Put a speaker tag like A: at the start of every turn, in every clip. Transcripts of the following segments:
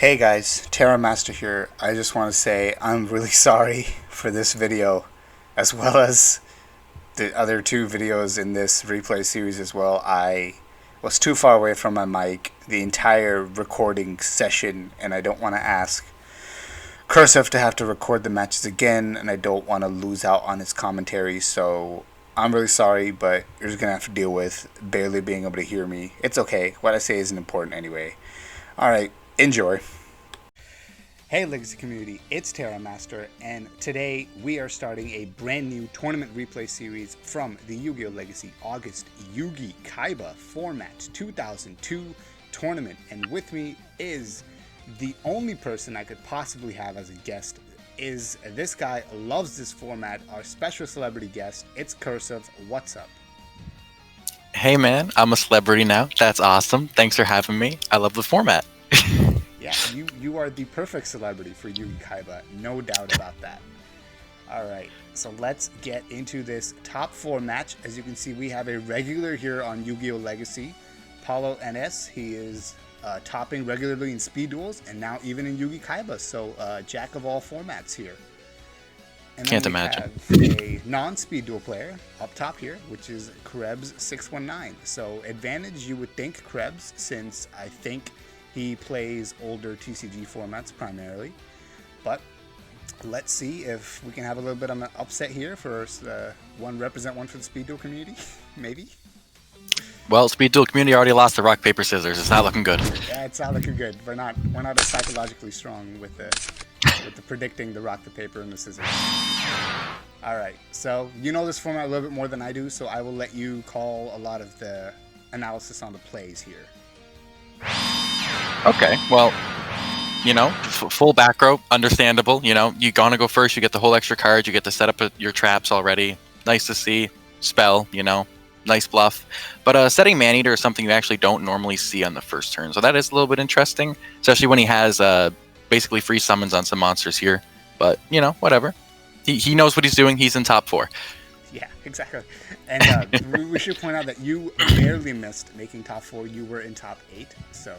A: Hey guys, Terramaster here. I just want to say I'm really sorry for this video, as well as the other two videos in this replay series as well. I was too far away from my mic the entire recording session, and I don't want to ask Curseof to have to record the matches again, and I don't want to lose out on his commentary, so I'm really sorry, but you're just going to have to deal with barely being able to hear me. It's okay. What I say isn't important anyway. Alright, enjoy. Hey Legacy community, it's Terramaster, and today we are starting a brand new tournament replay series from the Yugioh Legacy August Yugi-Kaiba Format 2002 tournament. And with me is the only person I could possibly have as a guest. Is this guy loves this format, our special celebrity guest. It's Curseof. What's up?
B: Hey man, I'm a celebrity now. That's awesome. Thanks for having me. I love the format.
A: Yeah, you are the perfect celebrity for Yugi-Kaiba, no doubt about that. Alright, so let's get into this top 4 match. As you can see, we have a regular here on Yu-Gi-Oh! Legacy, PaoloNS. He is topping regularly in speed duels, and now even in Yugi-Kaiba, so jack of all formats here. And
B: Can't imagine.
A: Have a non-speed duel player up top here, which is Krebz619. So advantage, you would think Krebs, since I think he plays older TCG formats primarily. But let's see if we can have a little bit of an upset here for one represent one for the speed duel community, maybe.
B: Well, speed duel community already lost the rock paper scissors. It's not looking good.
A: Yeah, it's not looking good. We're not as psychologically strong with the predicting the rock, the paper, and the scissors. All right, so you know this format a little bit more than I do, so I will let you call a lot of the analysis on the plays here.
B: Okay, well, you know, full back row, understandable. You know, you gonna go first, you get the whole extra card, you get to set up your traps already. Nice to see. Spell, you know, nice bluff. But setting Maneater is something you actually don't normally see on the first turn, so that is a little bit interesting, especially when he has basically free summons on some monsters here. But, you know, whatever. He knows what he's doing. He's in top 4.
A: Yeah, exactly. And we should point out that you barely missed making top 4. You were in top 8, so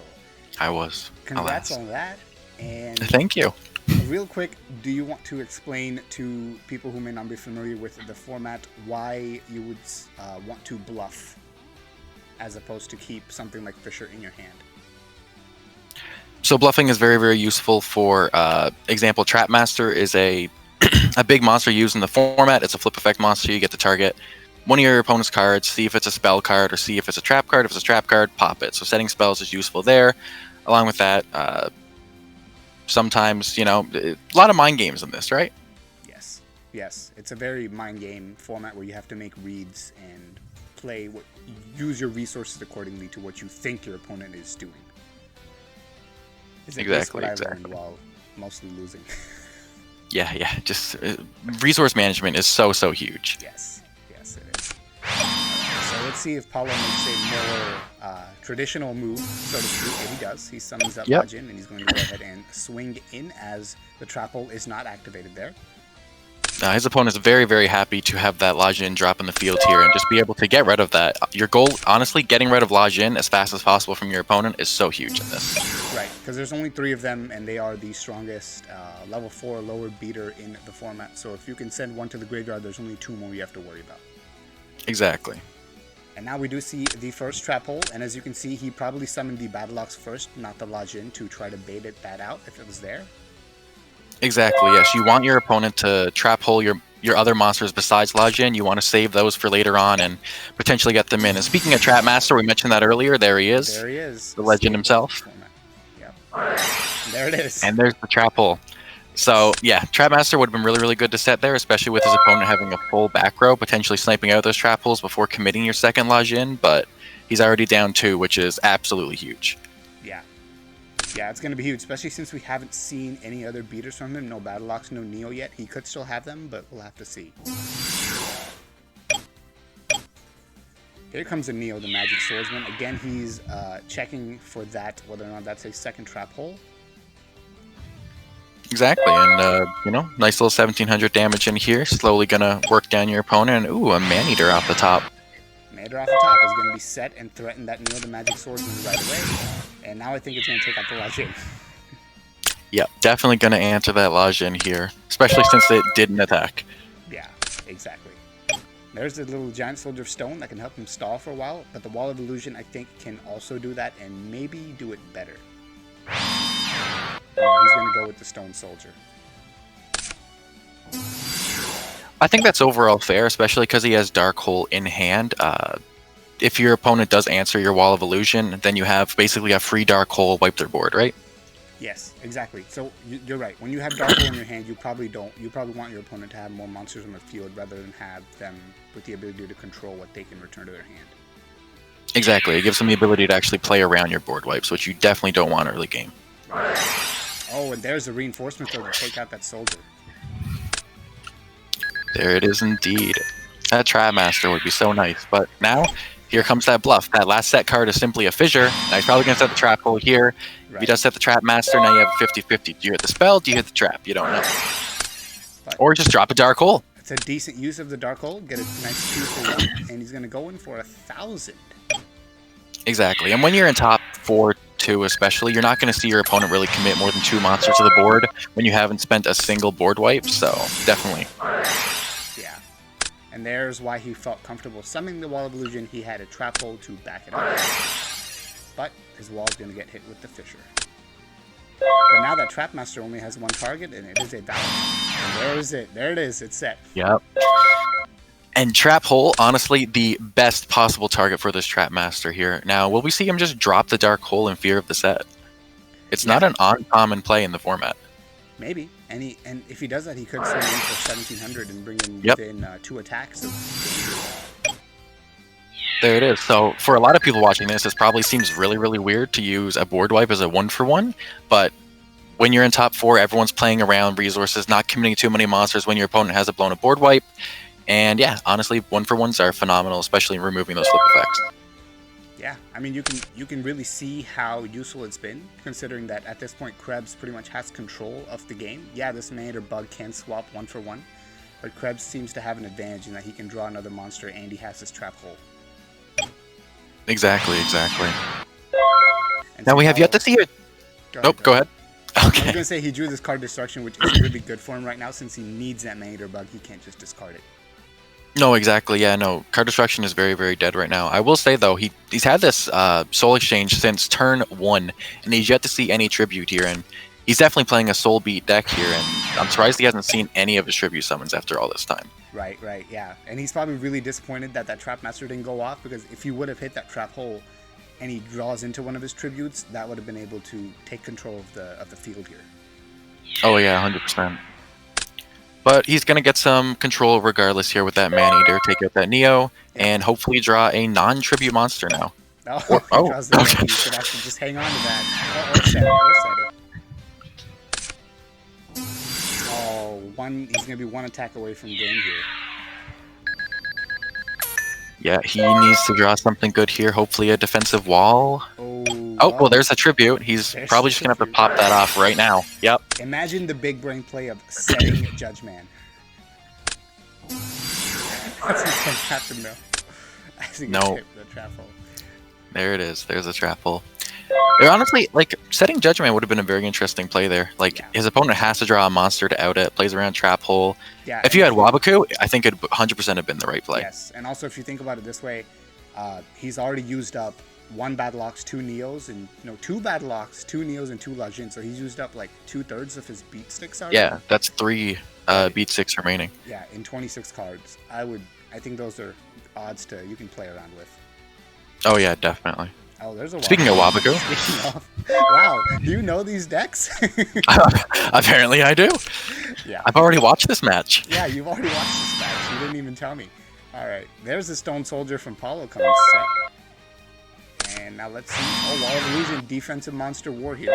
B: I was.
A: Congrats on that. And
B: thank you.
A: Real quick, do you want to explain to people who may not be familiar with the format why you would want to bluff as opposed to keep something like Fisher in your hand?
B: So bluffing is very, very useful for example. Trapmaster is a big monster used in the format. It's a flip effect monster. You get to target one of your opponent's cards, see if it's a spell card or see if it's a trap card. If it's a trap card, pop it. So setting spells is useful there. Along with that, sometimes, you know, a lot of mind games in this, right?
A: Yes. It's a very mind game format where you have to make reads and use your resources accordingly to what you think your opponent is doing. Is
B: exactly
A: what I learned while mostly losing.
B: Yeah. Just resource management is so huge.
A: Yes, it is. So let's see if Paolo makes a more traditional move, so to speak. He does. He summons up Lajin, and he's going to go ahead and swing in as the trap hole is not activated there.
B: His opponent is very, very happy to have that Lajin drop in the field here and just be able to get rid of that. Your goal, honestly, getting rid of Lajin as fast as possible from your opponent is so huge in this.
A: Right, because there's only 3 of them, and they are the strongest level 4 lower beater in the format. So if you can send one to the graveyard, there's only 2 more you have to worry about.
B: Exactly.
A: And now we do see the first trap hole, and as you can see, he probably summoned the Battle Ox first, not the Lajin, to try to bait that out if it was there.
B: Exactly, yes. You want your opponent to trap hole your other monsters besides Lajin. You want to save those for later on and potentially get them in. And speaking of Trapmaster, we mentioned that earlier. There he is.
A: There he is.
B: The legend himself.
A: Yep. There it is.
B: And there's the trap hole. So, yeah, Trapmaster would have been really, really good to set there, especially with his opponent having a full back row, potentially sniping out those trap holes before committing your second Lajin, but he's already down 2, which is absolutely huge.
A: Yeah, it's going to be huge, especially since we haven't seen any other beaters from him. No Battle Ox, no Neo yet. He could still have them, but we'll have to see. Here comes a Neo, the Magic Swordsman. Again, he's checking for that, whether or not that's a second trap hole.
B: Exactly, and, you know, nice little 1700 damage in here. Slowly going to work down your opponent. And, ooh, a Maneater off the top.
A: Maneater off the top is going to be set and threaten that Neo, the Magic Swordsman, right away. And now I think it's going to take out the Lajin.
B: Yep, definitely going to answer that Lajin here, especially since it didn't attack.
A: Yeah, exactly. There's a little giant soldier of stone that can help him stall for a while, but the Wall of Illusion, I think, can also do that and maybe do it better. He's going to go with the stone soldier.
B: I think that's overall fair, especially because he has Dark Hole in hand. If your opponent does answer your Wall of Illusion, then you have basically a free Dark Hole wipe their board, right?
A: Yes, exactly. So you're right. When you have Dark Hole in your hand, you probably want your opponent to have more monsters on the field rather than have them with the ability to control what they can return to their hand.
B: Exactly. It gives them the ability to actually play around your board wipes, which you definitely don't want early game.
A: Oh, and there's the reinforcement to take out that soldier.
B: There it is indeed. That Terramaster would be so nice, but now here comes that bluff. That last set card is simply a fissure. Now he's probably going to set the trap hole here. Right. If he does set the Terramaster, now you have a 50-50. Do you hit the spell? Do you hit the trap? You don't know. But or just drop a Dark Hole.
A: It's a decent use of the Dark Hole. Get a nice 2 for 1, and he's going to go in for 1,000.
B: Exactly. And when you're in top 4-2 especially, you're not going to see your opponent really commit more than 2 monsters to the board when you haven't spent a single board wipe, so definitely.
A: Yeah. And there's why he felt comfortable summoning the Wall of Illusion. He had a trap hole to back it up. But his wall's going to get hit with the fissure. But now that Terramaster only has 1 target, and it is a battle. And there is it. There it is. It's set.
B: Yep. And Trap Hole, honestly, the best possible target for this Terramaster here. Now, will we see him just drop the Dark Hole in fear of the set? It's not an uncommon play in the format.
A: Maybe. And if he does that, he could swing in for 1,700 and bring in within 2 attacks.
B: There it is. So for a lot of people watching this, this probably seems really, really weird to use a board wipe as a 1-for-1. But when you're in top 4, everyone's playing around resources, not committing too many monsters when your opponent has a blown up board wipe. And yeah, honestly, 1-for-1s are phenomenal, especially removing those flip effects.
A: Yeah, I mean, you can really see how useful it's been, considering that at this point, Krebz pretty much has control of the game. Yeah, this man or bug can swap 1-for-1, but Krebz seems to have an advantage in that he can draw another monster and he has his trap hole.
B: Exactly. And now we have yet to see it. Go ahead. Okay.
A: I was going to say he drew this card Destruction, which is really good for him right now since he needs that man-eater bug. He can't just discard it.
B: No, exactly. Yeah, no. Card Destruction is very, very dead right now. I will say, though, he's had this Soul Exchange since turn 1, and he's yet to see any Tribute here, and he's definitely playing a Soul Beat deck here, and I'm surprised he hasn't seen any of his Tribute summons after all this time.
A: Right, yeah. And he's probably really disappointed that Terramaster didn't go off, because if he would have hit that trap hole and he draws into one of his Tributes, that would have been able to take control of the field here.
B: Oh, yeah, 100%. But he's going to get some control regardless here with that Man-Eater, take out that Neo, and hopefully draw a non-tribute monster now.
A: Oh, draws the Neo. You should have to just hang on to that. Or set it. Oh, he's going to be 1 attack away from game here.
B: Yeah, he needs to draw something good here, hopefully a defensive wall. Well, there's a Tribute. He's probably just going to have to pop that off right now. Yep.
A: Imagine the big brain play of setting Judge Man. That's what's going to happen, though.
B: No.
A: The trap hole.
B: There it is. There's a trap hole. Honestly, like, setting Judge Man would have been a very interesting play there. Like, his opponent has to draw a monster to out it, plays around trap hole. Yeah, if you had Wabaku, I think it'd 100% have been the right play.
A: Yes, and also if you think about it this way, he's already used up 1 Battle Ox, 2 Neos, and 2 Battle Ox, 2 Neos, and 2 Lajin. So he's used up like 2/3 of his beat sticks already.
B: Yeah, that's 3 beat sticks remaining.
A: Yeah, in 26 cards. I think those are odds you can play around with.
B: Oh yeah, definitely.
A: Oh, there's a
B: Speaking of Wabaku.
A: Wow, do you know these decks?
B: Apparently I do.
A: Yeah.
B: I've already watched this match.
A: Yeah, you've already watched this match. You didn't even tell me. All right, there's the Stone Soldier from Paolo coming set. And now let's see. Oh, Wall of Illusion, defensive monster war here.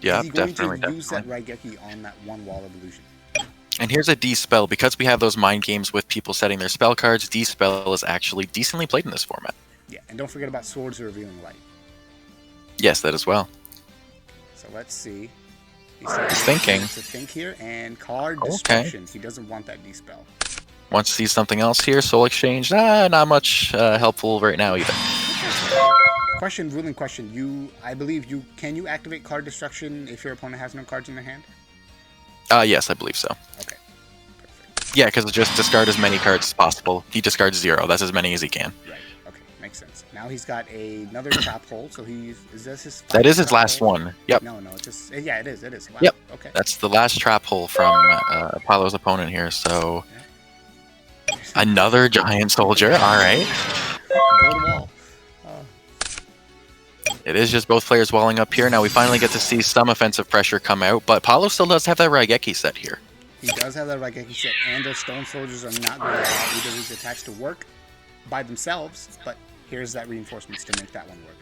B: Yeah,
A: Is he going to use that Raigeki on that 1 Wall of Illusion?
B: And here's a D-Spell. Because we have those mind games with people setting their spell cards, D-Spell is actually decently played in this format.
A: Yeah, and don't forget about Swords of Revealing Light.
B: Yes, that as well.
A: So let's see.
B: He's thinking.
A: To think here, and card Destruction. He doesn't want that D-Spell.
B: Wants to see something else here. Soul Exchange. Not much helpful right now either.
A: Of ruling question. I believe can you activate card destruction if your opponent has no cards in their hand?
B: Yes, I believe so.
A: Okay. Perfect.
B: Yeah, because just discard as many cards as possible. He discards 0. That's as many as he can.
A: Right. Okay. Makes sense. Now he's got another trap hole. So is this his?
B: That is his last one. Yep.
A: No, it's just yeah, it is. It is. Wow.
B: Yep.
A: Okay.
B: That's the last trap hole from Apollo's opponent here. So another giant soldier. All right.
A: Build a wall.
B: It is just both players walling up here. Now we finally get to see some offensive pressure come out, but Paolo still does have that Raigeki set here.
A: He does have that Raigeki set, and those stone soldiers are not going to allow either of these attacks to work by themselves, but here's that reinforcements to make that one work.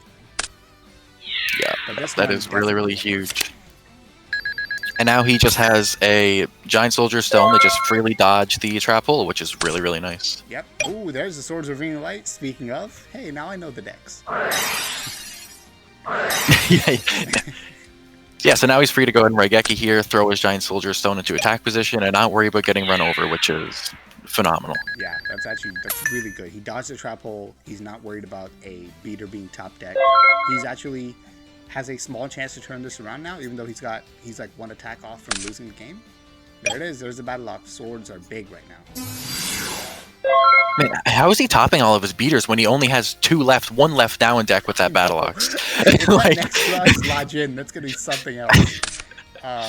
B: Yeah,
A: but
B: that is really, really huge. And now he just has a giant soldier stone that just freely dodge the trap hole, which is really, really nice.
A: Yep. Ooh, there's the Swords of Revealing Light. Speaking of, hey, now I know the decks.
B: Yeah, so now he's free to go ahead and Raigeki here, throw his giant soldier stone into attack position, and not worry about getting run over, which is phenomenal.
A: Yeah, that's really good. He dodged the trap hole. He's not worried about a beater being top deck. He's actually has a small chance to turn this around now, even though he's like one attack off from losing the game. There it is. There's the battle lock. Swords are big right now.
B: Man, how is he topping all of his beaters when he only has 2 left, 1 left now in deck with that battle ox?
A: Like, next draw is Lajin. That's gonna be something else.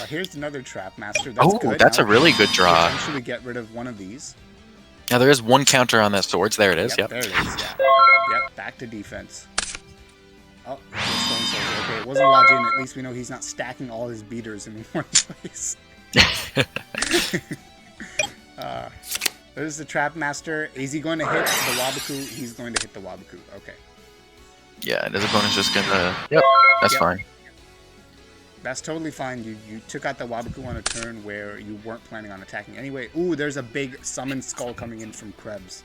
A: Here's another trap master. That's good.
B: That's
A: now,
B: a really good draw.
A: Eventually get rid of one of these.
B: Now there is one counter on that swords. There it is. Yep.
A: There it is. Yeah. Yep. Back to defense. Oh, stone soldier. Okay, it wasn't Lajin. At least we know he's not stacking all his beaters in one place. There's the Trap Master. Is he going to hit the Wabaku? He's going to hit the Wabaku. Okay.
B: Yeah, and his opponent's just gonna... Yep, that's fine.
A: That's totally fine. You took out the Wabaku on a turn where you weren't planning on attacking anyway. Ooh, there's a big summon skull coming in from Krebz.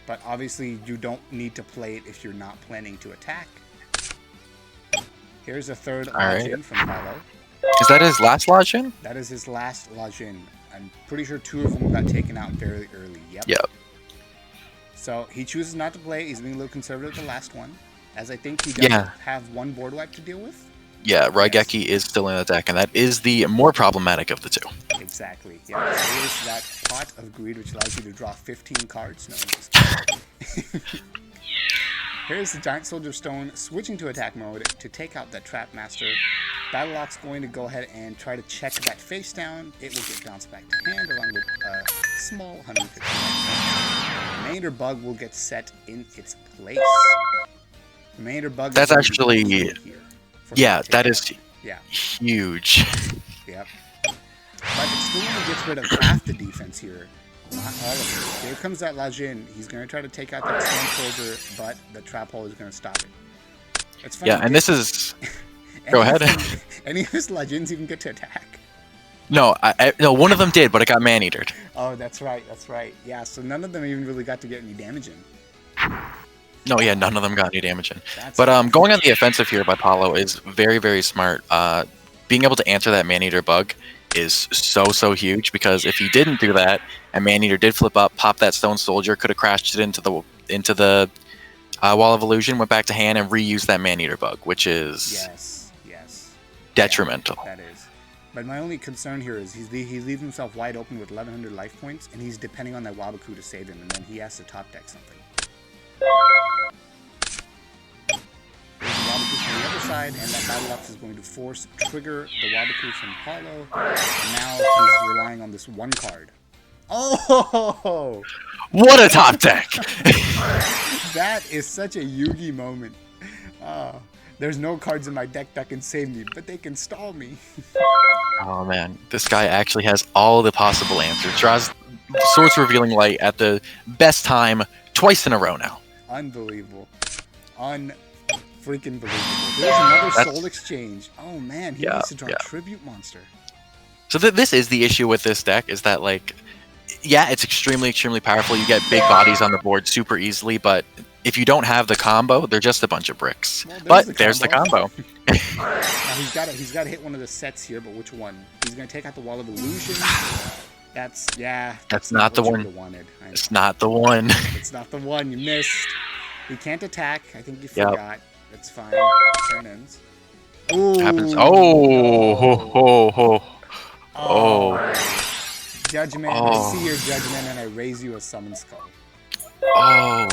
A: But obviously, you don't need to play it if you're not planning to attack. Here's a third Lajin from Paolo.
B: Is that his last Lajin?
A: That is his last Lajin. I'm pretty sure 2 of them got taken out very early.
B: Yep.
A: So he chooses not to play. He's being a little conservative with the last one, as I think he does have one board wipe to deal with.
B: Yeah, Raigeki is still in the deck, and that is the more problematic of the 2.
A: Exactly. Yeah. So here's that Pot of Greed, which allows you to draw 15 cards. No, I'm just kidding. Here's the Giant Soldier Stone switching to attack mode to take out that Trap Master. Battle Lock's going to go ahead and try to check that face down. It will get bounced back to hand along with a small 150. Remainder Bug will get set in its place. Remainder Bug.
B: That's actually, yeah, that is huge.
A: Yep. But it still only gets rid of half the defense here. Not all of it. Here comes that Lajin. He's going to try to take out that Stone Soldier, but the Trap Hole is going to stop it. It's funny.
B: Yeah, and this is... Go ahead.
A: Any of his Lajins even get to attack?
B: No, no, one of them did, but it got man-eatered.
A: Oh, that's right. Yeah, so none of them even really got to get any damage in.
B: No, yeah, none of them got any damage in. But going on the offensive here by Paolo is very, very smart. Being able to answer that man-eater bug is so huge, because if he didn't do that and man-eater did flip up, pop that stone soldier, could have crashed it into the Wall of Illusion, went back to hand and reused that man-eater bug, which is detrimental.
A: Yeah, that is. But my only concern here is he leaves himself wide open with 1100 life points, and he's depending on that Wabaku to save him, and then he has to top deck something. There's the Wabaku from the other side, and that Battle Ops is going to force trigger the Wabaku from Paolo. And now he's relying on this one card. Oh!
B: What a top deck!
A: That is such a Yugi moment. There's no cards in my deck that can save me, but they can stall me.
B: Oh man, this guy actually has all the possible answers. Draws Swords Revealing Light at the best time twice in a row now.
A: Unbelievable. Freaking believable. There's another Soul Exchange. Oh man, he needs to draw Tribute Monster.
B: So this is the issue with this deck, is that, like, yeah, it's extremely powerful. You get big bodies on the board super easily, but if you don't have the combo, they're just a bunch of bricks. Well, there's the combo.
A: Now he's got to hit one of the sets here, but which one? He's going to take out the Wall of Illusion. That's
B: not the one.
A: Wanted.
B: It's not the one.
A: It's not the one. You missed. He can't attack. I think you
B: Yep.
A: forgot. That's fine. Turn ends. Ooh,
B: Happens. Oh, ho,
A: no.
B: ho, ho.
A: Oh.
B: Oh,
A: Judgment. I see your
B: oh,
A: judgment and I raise you a summon skull.
B: oh,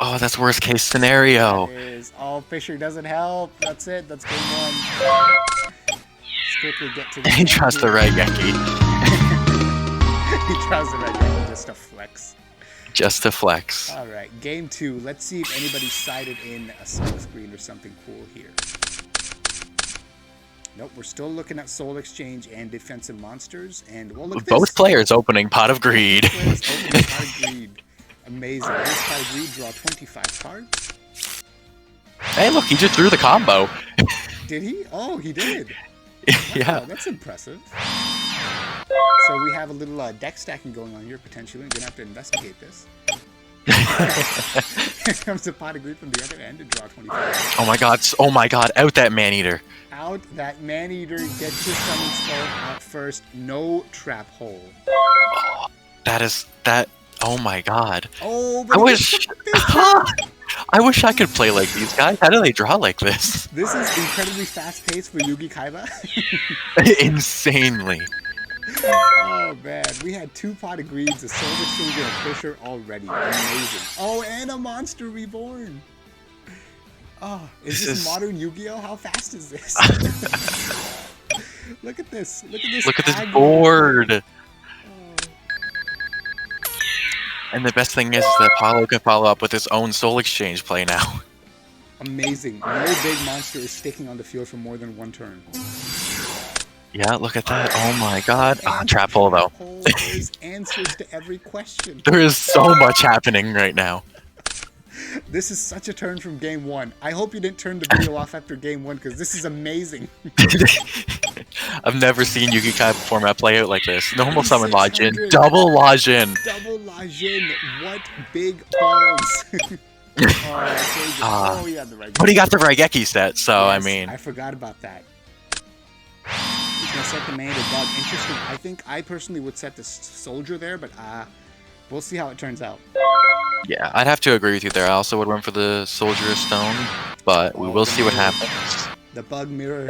B: oh, that's worst case
A: That
B: scenario.
A: is. Oh, Fisher doesn't help. That's it. That's game one. Let's quickly get to the
B: He
A: end
B: trusts the
A: here.
B: right Yankee.
A: He tries the right guy just to flex.
B: Just to flex.
A: All right, game two. Let's see if anybody sided in a smoke screen or something cool here. Nope, we're still looking at Soul Exchange and defensive monsters. And well, look at this.
B: Both players opening Pot of Greed.
A: Both players opening Pot of Greed. Amazing. Here's Pot of Greed, draw 25 cards.
B: Hey, look, he just threw the combo.
A: Did he? Oh, he did.
B: Yeah.
A: Wow, that's impressive. So we have a little deck stacking going on here, potentially. We're going to have to investigate this. Here comes the Pot of Greed from the other end to draw 25.
B: Oh my god, oh my god, out that man-eater.
A: Out that man-eater, get your summon skull out first. No trap hole.
B: Oh, that, oh my god.
A: Oh,
B: I
A: but
B: wish, I wish I could play like these guys. How do they draw like this?
A: this is incredibly fast-paced for Yugi-Kaiba.
B: Insanely.
A: Oh man, we had two Pot of Greeds, a Soul Exchange, and a Fisher already. Amazing. Oh, and a Monster Reborn. Oh, is this modern Yu-Gi-Oh? How fast is this? Look at this. Look at this.
B: Look at this
A: aggro.
B: board.
A: Oh.
B: And the best thing is that Paolo can follow up with his own Soul Exchange play now.
A: Amazing. No big monster is sticking on the field for more than one turn.
B: Yeah, look at that. Oh my god. Trap hole though.
A: There's answers to every question.
B: There is so much happening right now.
A: This is such a turn from game one. I hope you didn't turn the video off after game one because this is amazing.
B: I've never seen Yugi-Kaiba format play out like this. Normal summon Lodge-in, double Lodge-in.
A: Double Lodge-in. What big balls. Oh, he had the right.
B: But he got the Raigeki set, so
A: Yes,
B: I mean.
A: I forgot about that. He's gonna set the man to dog. Interesting. I think I personally would set the soldier there, but we'll see how it turns out.
B: Yeah, I'd have to agree with you there. I also would run for the Soldier of Stone, but we will see what happens.
A: The bug mirror.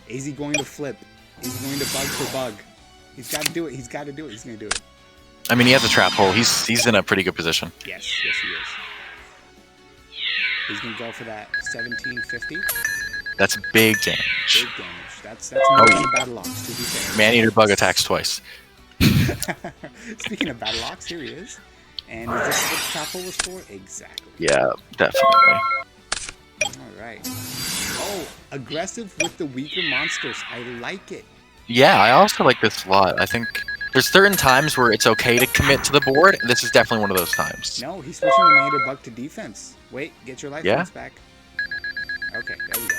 A: Is he going to flip? He's going to bug for bug. He's got to do it. He's got to do it. He's going to do it.
B: I mean, he has a trap hole. He's in a pretty good position.
A: Yes, yes he is. He's going to go for that 1750.
B: That's big damage.
A: Big damage. That's more than a Battle Ox, to be fair.
B: Man-Eater bug attacks twice.
A: Speaking of Battle Ox, here he is. And is this what the trap hole was for? Exactly.
B: Yeah, definitely.
A: Alright. Oh, aggressive with the weaker monsters. I like it.
B: Yeah, I also like this a lot. I think there's certain times where it's okay to commit to the board. This is definitely one of those times.
A: No, he's switching the Mander bug to defense. Wait, get your life points back. Okay, there we go.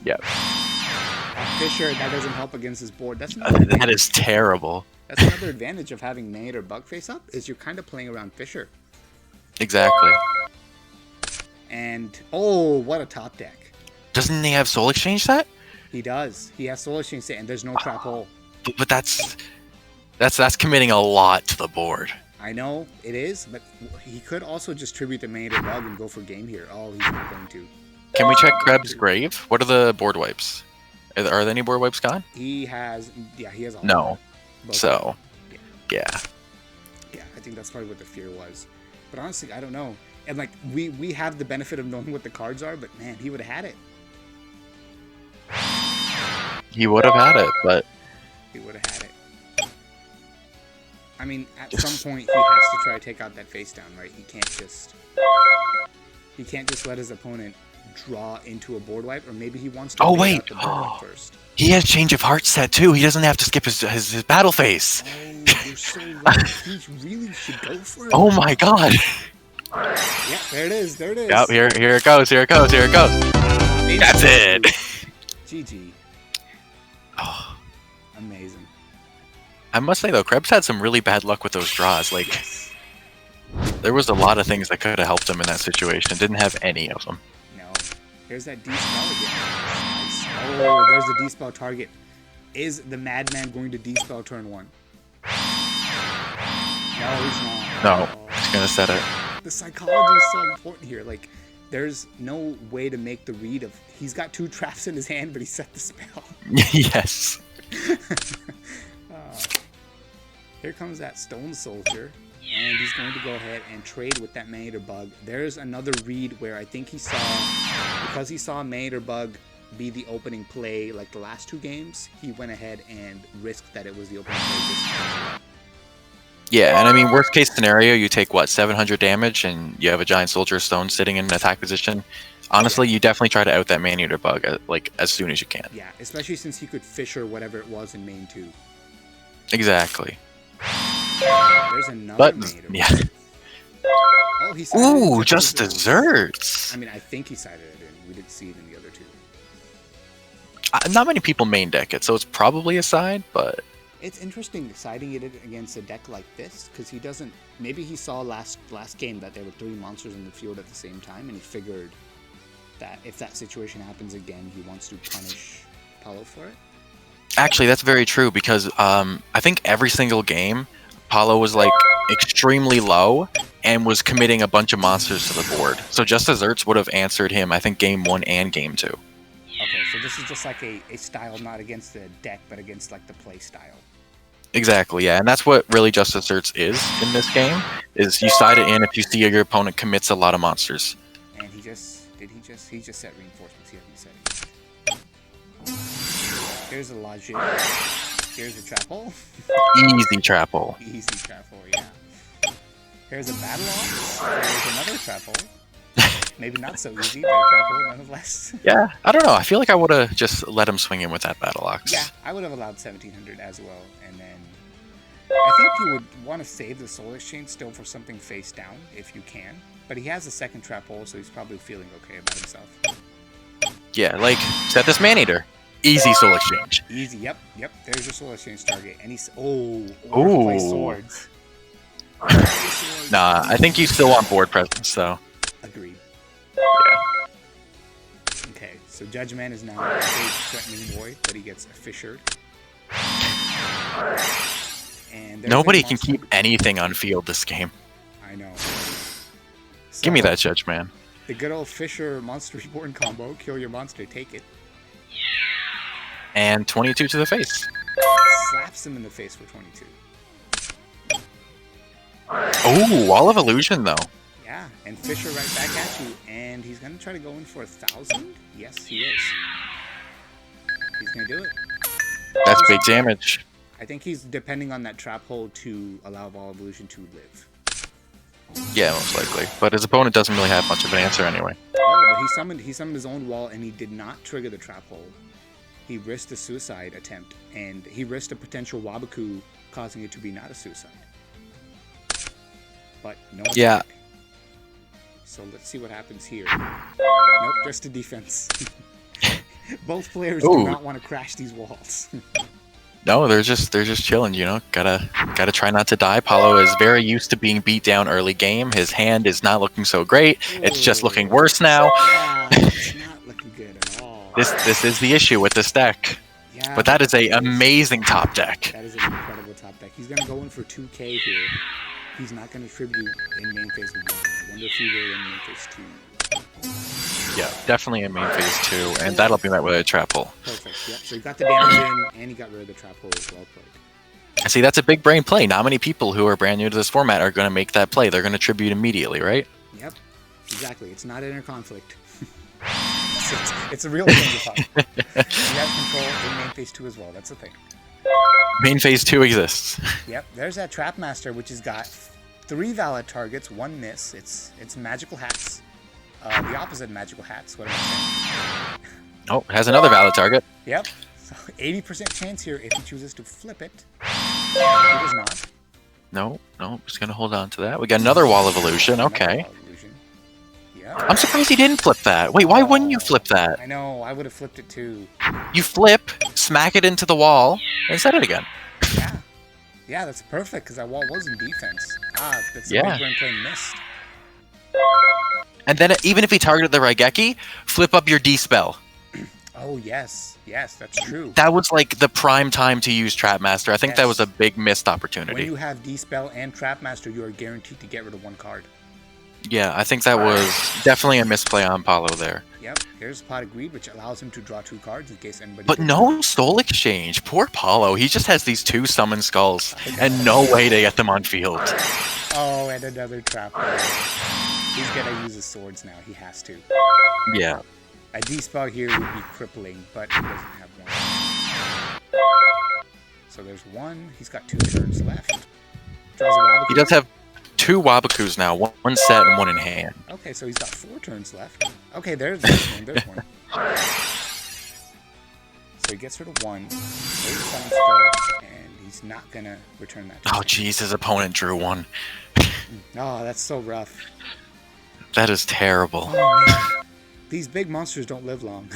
B: Yep.
A: Fisher, that doesn't help against his board. That
B: is terrible.
A: That's another advantage of having Mander bug face up, is you're kind of playing around Fisher.
B: Exactly.
A: And, oh, what a top deck.
B: Doesn't he have Soul Exchange set?
A: He does. He has Soul Exchange set, and there's no trap hole.
B: But that's committing a lot to the board.
A: I know, it is, but he could also just tribute the Mander bug and go for game here. Oh, he's not going to.
B: Can we check Krebs' grave? What are the board wipes? Are there any board wipes gone?
A: He has all.
B: No. So, yeah.
A: Yeah, I think that's probably what the fear was. But honestly, I don't know. And like, we have the benefit of knowing what the cards are, but man, he would have had it.
B: He would have had it, but...
A: He would have had it. I mean, at some point, he has to try to take out that face down, right? He can't just let his opponent draw into a board wipe, or maybe he wants to
B: wait.
A: out the board wipe first.
B: He has Change of Heart set too. He doesn't have to skip his battle phase.
A: Oh, you're so right. He really should go for it.
B: Oh my god.
A: Yeah, there it is. There it is.
B: Yep, here it goes. Here it goes. Here it goes. That's it.
A: GG.
B: Oh.
A: Amazing.
B: I must say though, Krebs had some really bad luck with those draws. Like, there was a lot of things that could have helped him in that situation. Didn't have any of them.
A: No. Here's that D-spell again. Nice. Oh, there's the D-spell target. Is the Madman going to D-spell turn one? No, he's not.
B: No, he's gonna set it.
A: The psychology is so important here. Like, there's no way to make the read of... He's got 2 traps in his hand, but he set the spell.
B: Yes.
A: Here comes that Stone Soldier, and he's going to go ahead and trade with that Man-Eater Bug. There's another read where I think he saw... Because he saw Man-Eater Bug be the opening play like the last 2 games, he went ahead and risked that it was the opening play this time.
B: Yeah, and I mean, worst case scenario, you take, what, 700 damage, and you have a Giant Soldier of Stone sitting in an attack position. Honestly, you definitely try to out that Man-Eater Bug, like, as soon as you can.
A: Yeah, especially since he could Fisher whatever it was in main 2.
B: Exactly.
A: There's another Man-Eater Bug.
B: Yeah.
A: Oh, he sided
B: Ooh,
A: it
B: just desserts!
A: I mean, I think he sided it in. We didn't see it in the other 2.
B: Not many people main deck it, so it's probably a side, but...
A: It's interesting siding it against a deck like this, because he doesn't... Maybe he saw last game that there were 3 monsters in the field at the same time, and he figured that if that situation happens again, he wants to punish Paolo for it.
B: Actually, that's very true, because I think every single game, Paolo was, like, extremely low, and was committing a bunch of monsters to the board. So Just Desserts would have answered him, I think, game 1 and game 2.
A: Okay, so this is just like a style not against the deck, but against, like, the play style.
B: Exactly, yeah, and that's what really Just Desserts is in this game, is you side it in if you see your opponent commits a lot of monsters.
A: And he just set reinforcements. He hasn't set it. Here's a logic. Here's a trap hole.
B: Easy trap hole.
A: Easy trap hole, yeah. Here's a battle off. Here's another trap hole. Maybe not so easy, but a trap hole nonetheless.
B: Yeah, I don't know, I feel like I would have just let him swing in with that Battle Ox.
A: Yeah, I would have allowed 1700 as well, and then I think you would want to save the Soul Exchange still for something face down, if you can. But he has a second trap hole, so he's probably feeling okay about himself.
B: Yeah, like, set this Man-Eater. Easy Soul Exchange.
A: Easy, yep. There's your Soul Exchange target. And he's... Oh,
B: Ooh.
A: play swords.
B: Nah, I think he's still on board presence, so...
A: Agreed.
B: Yeah.
A: Okay, so Judge Man is now a big threatening boy, but he gets fissured. And
B: nobody can keep anything on field this game.
A: I know. So,
B: give me that, Judge Man.
A: The good old Fisher Monster Reborn combo. Kill your monster, take it.
B: And 22 to the face.
A: Slaps him in the face for 22.
B: Oh, Wall of Illusion, though.
A: Yeah, and Fisher right back at you. And he's going to try to go in for 1,000? Yes, he is. He's going to do it.
B: That's big damage.
A: I think he's depending on that trap hole to allow Wall of Illusion to live.
B: Yeah, most likely. But his opponent doesn't really have much of an answer anyway.
A: Oh, but he summoned his own wall, and he did not trigger the trap hole. He risked a suicide attempt, and he risked a potential Wabaku, causing it to be not a suicide. But no attack.
B: Yeah.
A: So let's see what happens here. Nope, just a defense. Both players do not want to crash these walls.
B: No, they're just chilling, you know. Gotta try not to die. Paolo is very used to being beat down early game. His hand is not looking so great. Ooh. It's just looking worse now.
A: Yeah, it's not looking good at all.
B: This is the issue with this deck. Yeah, but that is a amazing top deck.
A: That is an incredible top deck. He's gonna go in for 2K here. He's not gonna tribute in main phase 1. I wonder if he will in main phase 2.
B: Yeah, definitely in main phase 2, and that'll be met with a trap hole.
A: Perfect, yep. So he got the damage in, and he got rid of the trap hole as well played.
B: See, that's a big brain play. Not many people who are brand new to this format are going to make that play. They're going to tribute immediately, right?
A: Yep, exactly. It's not inner conflict. it's a real thing to talk. You have control in main phase 2 as well. That's the thing.
B: Main phase 2 exists.
A: Yep, there's that Trapmaster, which has got 3 valid targets, 1 miss. It's magical hats. The opposite of magical hats, what am I saying?
B: Oh, has another valid target.
A: Yep. So 80% chance here if he chooses to flip it. He does not.
B: No, just gonna hold on to that. We got another Wall of Illusion. Okay.
A: Yeah.
B: I'm surprised he didn't flip that. Wait, why wouldn't you flip that?
A: I know, I would have flipped it too.
B: You flip, smack it into the wall, and set it again.
A: Yeah. Yeah, that's perfect, because that wall was in defense. That's a big brain play missed.
B: And then even if he targeted the Raigeki, flip up your D-Spell.
A: Oh, yes. Yes, that's true.
B: That was like the prime time to use Trapmaster. I think that was a big missed opportunity.
A: When you have D-Spell and Trapmaster, you are guaranteed to get rid of 1 card.
B: Yeah, I think that was definitely a misplay on Paolo there.
A: Yep, here's Pot of Greed, which allows him to draw 2 cards in case anybody...
B: But no soul exchange. Poor Paolo. He just has these 2 summon skulls and no way to get them on field.
A: Oh, and another trap. He's gonna use his swords now. He has to.
B: Yeah.
A: A D-spell here would be crippling, but he doesn't have one. So there's 1. He's got 2 turns left. Draws a Wabaku.
B: He does have 2 Wabakus now. One set and 1 in hand.
A: Okay, so he's got 4 turns left. Okay, there's one. There's one. So he gets rid of 1. There's a summon skull, and he's not gonna return that.
B: Oh, jeez, his opponent drew 1.
A: Oh, that's so rough.
B: That is terrible.
A: Oh, man. These big monsters don't live long.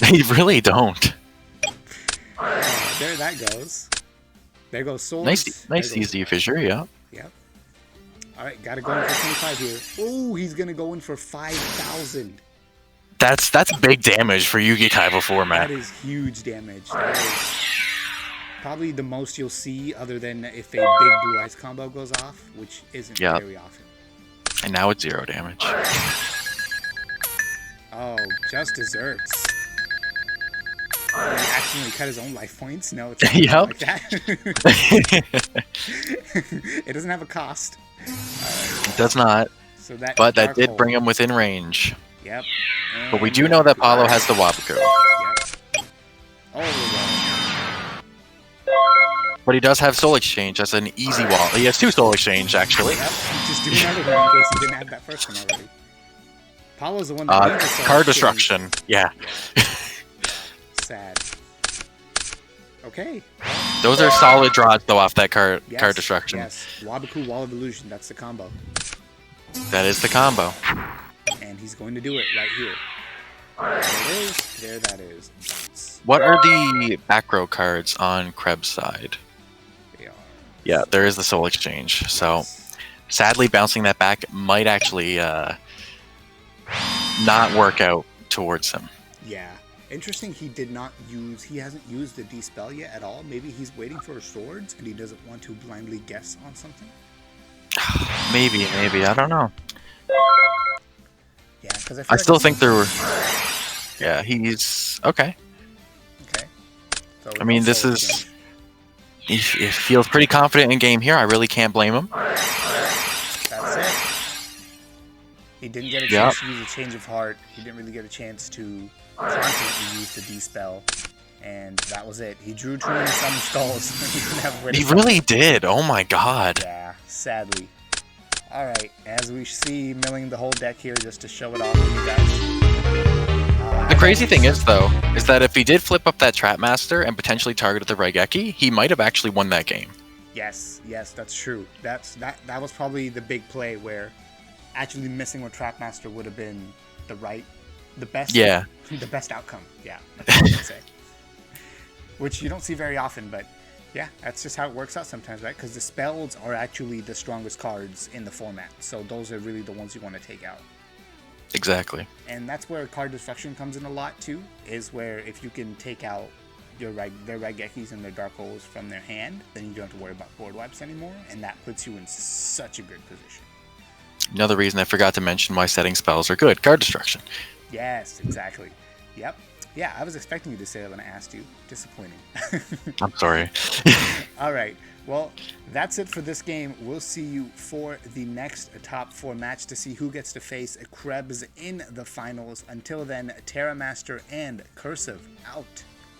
B: They really don't.
A: There that goes. There goes swords.
B: Nice easy fissure, yeah.
A: Yep. Alright, gotta go in for 25 here. Oh, he's gonna go in for 5,000.
B: That's big damage for Yugi-Kaiba format.
A: That is huge damage. That is probably the most you'll see, other than if a big blue eyes combo goes off, which isn't very often.
B: And now it's 0 damage.
A: Oh, just desserts. He accidentally cut his own life points. No, it's not like that. It doesn't have a cost.
B: It does not.
A: So that
B: but that did bring him within range.
A: Yep.
B: But we do know that Paolo has the Wabaku.
A: Yep. Oh,
B: but he does have Soul Exchange. That's an easy wall. He has 2 Soul Exchange, actually.
A: Yep. Just do another one in case he didn't have that first one already. Paolo's the one that needs the
B: card destruction. Yeah.
A: Sad. Okay.
B: Those are solid draws, though, off that card destruction.
A: Yes. Wabaku, Wall of Illusion. That's the combo.
B: That is the combo.
A: And he's going to do it right here. There it is. There that is. Bounce.
B: What are the back row cards on Krebs' side?
A: They are.
B: Yeah, there is the Soul Exchange. So, sadly, bouncing that back might actually not work out towards him.
A: Yeah. Interesting, he hasn't used the D-spell yet at all. Maybe he's waiting for his swords and he doesn't want to blindly guess on something?
B: Maybe. I don't know.
A: Yeah, because
B: I still think there were... Yeah, he's... Okay.
A: Okay. So
B: I mean, this is... He feels pretty confident in game here. I really can't blame him.
A: That's it. He didn't get a chance to use a change of heart. He didn't really get a chance to confidently use the D-spell. And that was it. He drew too many summon skulls.
B: He really did. Oh my god.
A: Yeah, sadly. Alright, as we see milling the whole deck here just to show it off to you guys.
B: The crazy thing is, though, is that if he did flip up that Trapmaster and potentially targeted the Raigeki, he might have actually won that game.
A: Yes, that's true. That was probably the big play where actually missing with Trapmaster would have been the best outcome. Yeah, that's what I would say. Which you don't see very often, but yeah, that's just how it works out sometimes, right? Because the spells are actually the strongest cards in the format, so those are really the ones you want to take out.
B: Exactly.
A: And that's where card destruction comes in a lot too, is where if you can take out their Raigekis and their Dark Holes from their hand, then you don't have to worry about board wipes anymore, and that puts you in such a good position.
B: Another reason I forgot to mention why setting spells are good. Card destruction.
A: Yes, exactly. Yep. Yeah, I was expecting you to say that when I asked you. Disappointing.
B: I'm sorry.
A: All right. Well, that's it for this game. We'll see you for the next top 4 match to see who gets to face Krebs in the finals. Until then, Terramaster and Curseof out.